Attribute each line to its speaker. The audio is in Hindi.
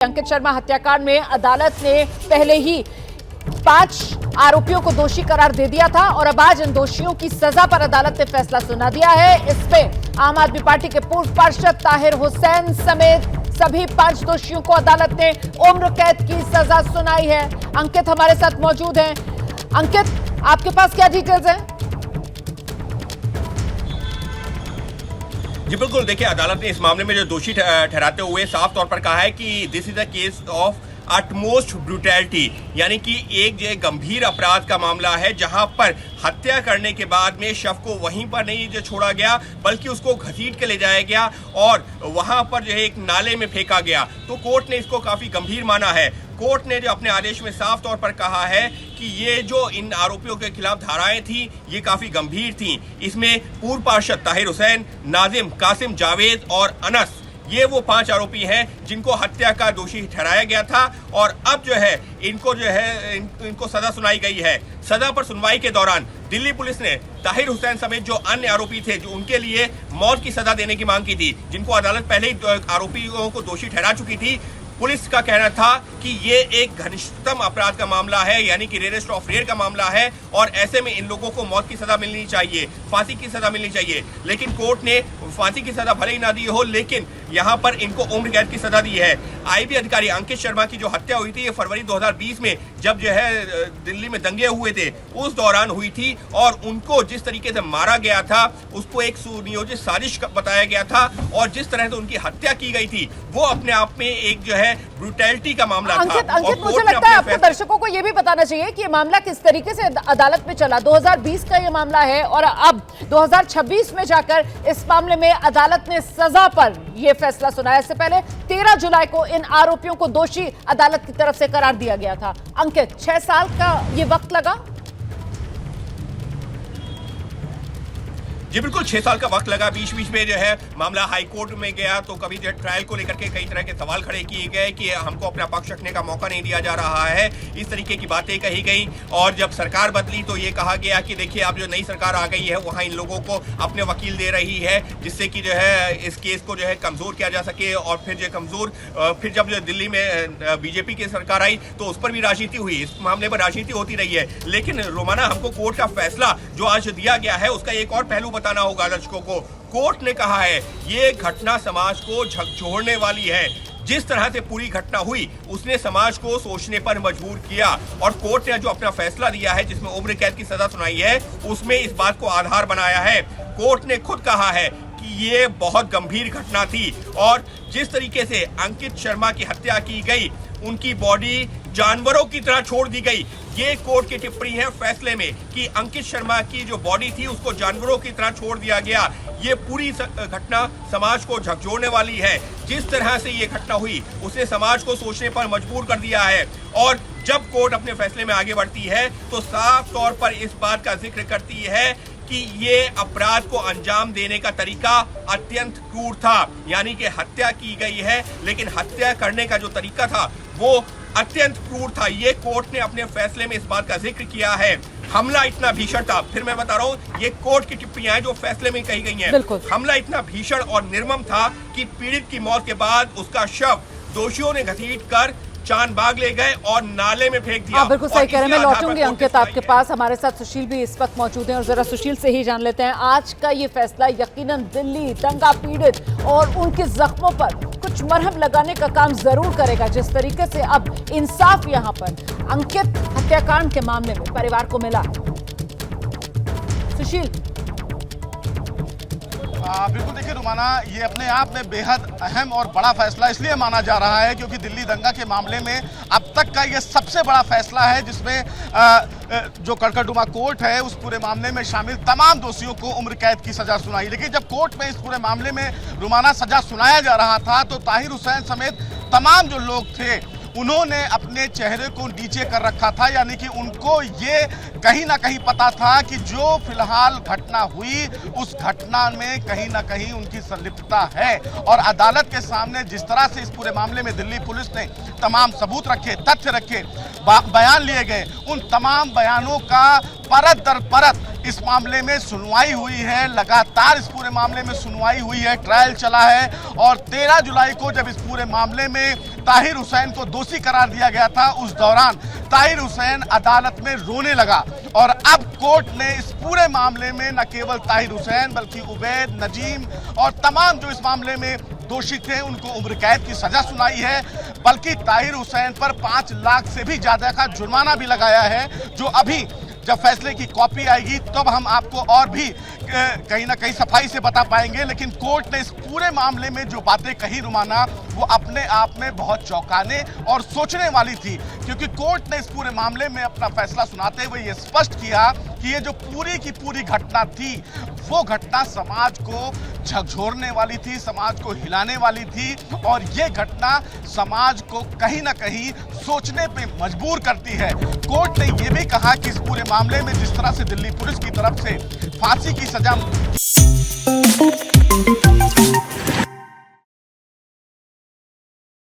Speaker 1: अंकित शर्मा हत्याकांड में अदालत ने पहले ही 5 आरोपियों को दोषी करार दे दिया था और अब आज इन दोषियों की सजा पर अदालत ने फैसला सुना दिया है। इस पे आम आदमी पार्टी के पूर्व पार्षद ताहिर हुसैन समेत सभी 5 दोषियों को अदालत ने उम्र कैद की सजा सुनाई है। अंकित हमारे साथ मौजूद हैं। अंकित, आपके पास क्या डिटेल्स हैं?
Speaker 2: जी बिल्कुल, देखिए अदालत ने इस मामले में जो दोषी ठहराते हुए साफ तौर पर कहा है कि this is a case of utmost brutality, यानी कि एक जो गंभीर अपराध का मामला है जहां पर हत्या करने के बाद में शव को वहीं पर नहीं जो छोड़ा गया बल्कि उसको घसीट के ले जाया गया और वहां पर जो है एक नाले में फेंका गया। तो कोर्ट ने इसको काफी गंभीर माना है। कोर्ट ने जो अपने आदेश में साफ तौर पर कहा है कि ये जो इन आरोपियों के खिलाफ धाराएं थी ये काफी गंभीर थी। इसमें पूर्व पार्षद ताहिर हुसैन, नाजिम, कासिम, जावेद और अनस, ये वो 5 आरोपी हैं जिनको हत्या का दोषी ठहराया गया था और अब जो है इनको सजा सुनाई गई है। सजा पर सुनवाई के दौरान दिल्ली पुलिस ने ताहिर हुसैन समेत जो अन्य आरोपी थे जो उनके लिए मौत की सजा देने की मांग की थी, जिनको अदालत पहले ही आरोपियों को दोषी ठहरा चुकी थी। पुलिस का कहना था कि ये एक घनिष्ठतम अपराध का मामला है, यानी कि रेयरेस्ट ऑफ रेयर का मामला है और ऐसे में इन लोगों को मौत की सजा मिलनी चाहिए, फांसी की सजा मिलनी चाहिए। लेकिन कोर्ट ने फांसी की सजा भले ही ना दी हो लेकिन यहाँ पर इनको उम्र कैद की सजा दी है। आईबी अधिकारी अंकित शर्मा की जो हत्या हुई थी ये फरवरी 2020 में जब जो है दिल्ली में दंगे हुए थे उस दौरान हुई थी और उनको जिस तरीके से मारा गया था उसको एक सुनियोजित साजिश बताया गया था और जिस तरह से उनकी हत्या की गई थी वो अपने आप में एक जो है ब्रूटैलिटी का मामला था।
Speaker 1: अंकित, मुझे लगता है आपको दर्शकों को यह भी बताना चाहिए कि ये मामला किस तरीके से अदालत में चला। 2020 का ये मामला है और अब 2026 में जाकर इस मामले में अदालत ने सजा पर यह फैसला सुनाया। इससे पहले 13 जुलाई को इन आरोपियों को दोषी अदालत की तरफ से करार दिया गया था। अंकित, 6 साल का ये वक्त लगा?
Speaker 2: जी बिल्कुल, 6 साल का वक्त लगा। बीच बीच में जो है मामला हाई कोर्ट में गया तो कभी जो ट्रायल को लेकर के कई तरह के सवाल खड़े किए गए कि हमको अपना पक्ष रखने का मौका नहीं दिया जा रहा है, इस तरीके की बातें कही गई। और जब सरकार बदली तो ये कहा गया कि देखिए अब जो नई सरकार आ गई है वहाँ इन लोगों को अपने वकील दे रही है जिससे कि जो है इस केस को जो है कमजोर किया जा सके। और फिर जो कमजोर फिर जब जो दिल्ली में बीजेपी की सरकार आई तो उस पर भी राजनीति हुई, इस मामले पर राजनीति होती रही है। लेकिन रोमाना, हमको कोर्ट का फैसला जो आज दिया गया है उसका एक और पहलू बताना होगा दर्शकों को। कोर्ट ने कहा है ये घटना समाज को झकझोरने वाली है। जिस तरह से पूरी घटना हुई उसने समाज को सोचने पर मजबूर किया और कोर्ट ने जो अपना फैसला दिया है जिसमें उम्र कैद की सजा सुनाई है उसमें इस बात को आधार बनाया है। कोर्ट ने खुद कहा है कि ये बहुत गंभीर घटना थी और जिस तरीके से अंकित शर्मा की हत्या की गई, उनकी बॉडी जानवरों की तरह छोड़ दी गई। ये कोर्ट की टिप्पणी है फैसले में कि अंकित शर्मा की जो बॉडी थी उसको जानवरों की तरह छोड़ दिया गया। ये पूरी घटना समाज को झकझोरने वाली है। जिस तरह से ये घटना हुई उसने समाज को सोचने पर मजबूर कर दिया है और जब कोर्ट अपने फैसले में आगे बढ़ती है तो साफ तौर पर इस बात का जिक्र करती है कि ये अपराध को अंजाम देने का तरीका अत्यंत क्रूर था, यानी कि हत्या की गई है लेकिन हत्या करने का जो तरीका था वो अत्यंत क्रूर था। ये कोर्ट ने अपने फैसले में इस बात का जिक्र किया है। हमला इतना भीषण था, फिर मैं बता रहा हूँ ये कोर्ट की टिप्पणियां जो फैसले में कही गई हैं। हमला इतना भीषण और निर्मम था कि पीड़ित की मौत के बाद उसका शव दोषियों ने घसीट कर चांदबाग ले गए और नाले में फेंक दिया।
Speaker 1: बिल्कुल सही कह रहे हैं। मैं लौटूंगी अंकित आपके पास। हमारे साथ सुशील भी इस वक्त मौजूद हैं और जरा सुशील से ही जान लेते हैं आज का ये फैसला यकीनन दिल्ली दंगा पीड़ित और उनके जख्मों पर कुछ मरहम लगाने का काम जरूर करेगा। जिस तरीके से अब इंसाफ यहाँ पर अंकित हत्याकांड के मामले में परिवार को मिला। सुशील,
Speaker 3: बिल्कुल, देखिए रुमाना, ये अपने आप में बेहद अहम और बड़ा फैसला इसलिए माना जा रहा है क्योंकि दिल्ली दंगा के मामले में अब तक का ये सबसे बड़ा फैसला है जिसमें जो कड़कड़डुमा कोर्ट है उस पूरे मामले में शामिल तमाम दोषियों को उम्र कैद की सजा सुनाई। लेकिन जब कोर्ट में इस पूरे मामले में रुमाना सजा सुनाया जा रहा था तो ताहिर हुसैन समेत तमाम जो लोग थे उन्होंने अपने चेहरे को नीचे कर रखा था, यानी कि उनको ये कहीं ना कहीं पता था कि जो फिलहाल घटना हुई उस घटना में कहीं ना कहीं उनकी संलिप्तता है। और अदालत के सामने जिस तरह से इस पूरे मामले में दिल्ली पुलिस ने तमाम सबूत रखे, तथ्य रखे, बयान लिए गए, उन तमाम बयानों का परत दर परत इस मामले में सुनवाई हुई है, लगातार इस पूरे मामले में सुनवाई हुई है, ट्रायल चला है और 13 जुलाई को जब इस पूरे मामले में ताहिर हुसैन को दोषी करार दिया गया था, उस दौरान ताहिर हुसैन अदालत में रोने लगा और अब कोर्ट ने इस पूरे मामले में न केवल ताहिर हुसैन बल्कि उबैद, नजीम और तमाम जो इस मामले में दोषी थे उनको उम्र कैद की सजा सुनाई है, बल्कि ताहिर हुसैन पर 5 लाख से भी ज्यादा का जुर्माना भी लगाया है, जो अभी जब फैसले की कॉपी आएगी तब हम आपको और भी कहीं ना कहीं सफाई से बता पाएंगे। लेकिन कोर्ट ने इस पूरे मामले में जो बातें कही रुमाना, वो अपने आप में बहुत चौंकाने और सोचने वाली थी, क्योंकि कोर्ट ने इस पूरे मामले में अपना फैसला सुनाते हुए ये स्पष्ट किया कि ये जो पूरी की पूरी घटना थी वो घटना समाज को झकझोरने वाली थी, समाज को हिलाने वाली थी और ये घटना समाज को कहीं ना कहीं सोचने पे मजबूर करती है। कोर्ट ने ये भी कहा कि इस पूरे मामले में जिस तरह से दिल्ली पुलिस की तरफ से फांसी की सजा